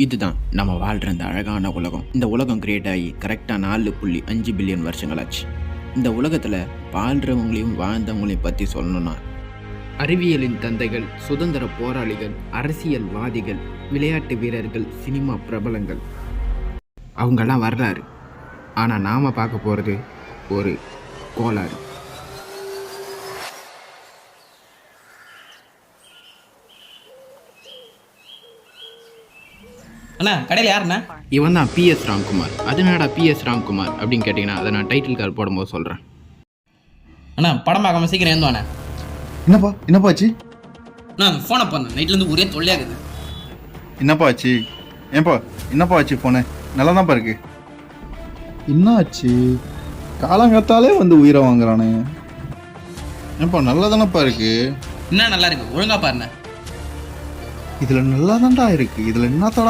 இதுதான் நம்ம வாழ்கிற இந்த அழகான உலகம். இந்த உலகம் கிரியேட் ஆகி கரெக்டாக 4.5 பில்லியன் வருஷங்களாச்சு. இந்த உலகத்தில் வாழ்கிறவங்களையும் வாழ்ந்தவங்களையும் பற்றி சொல்லணும்னா அறிவியலின் தந்தைகள், சுதந்திர போராளிகள், அரசியல்வாதிகள், விளையாட்டு வீரர்கள், சினிமா பிரபலங்கள், அவங்கெல்லாம் வரலாறு. ஆனால் நாம் பார்க்க போகிறது ஒரு கோளாறு. அண்ணா கடையில் யாருண்ணா? இவன் தான் PS ராம்குமார். அதனாடா PS ராம்குமார் அப்படின்னு கேட்டிங்கன்னா அதை நான் டைட்டில் கார்டு போடும்போது சொல்கிறேன். அண்ணா படம் பார்க்காம சீக்கிரம் எழுந்துவாண்ணே. என்னப்பா ஆச்சு? அண்ணா அந்த ஃபோனை பண்ண நைட்லேருந்து ஒரே தொல்லையாகுது. என்னப்பா ஆச்சு? ஏன்பா என்னப்பா ஆச்சு? ஃபோனு நல்லா தான்ப்பா இருக்கு. என்ன ஆச்சு? காலங்காத்தாலே வந்து உயிரை வாங்குறானே. ஏன்பா நல்லா தானப்பா இருக்கு. என்ன நல்லா இருக்கு, ஒழுங்கா பாருண்ணே. இதில் நல்லா தான்டா இருக்கு. இதில் என்னத்தோட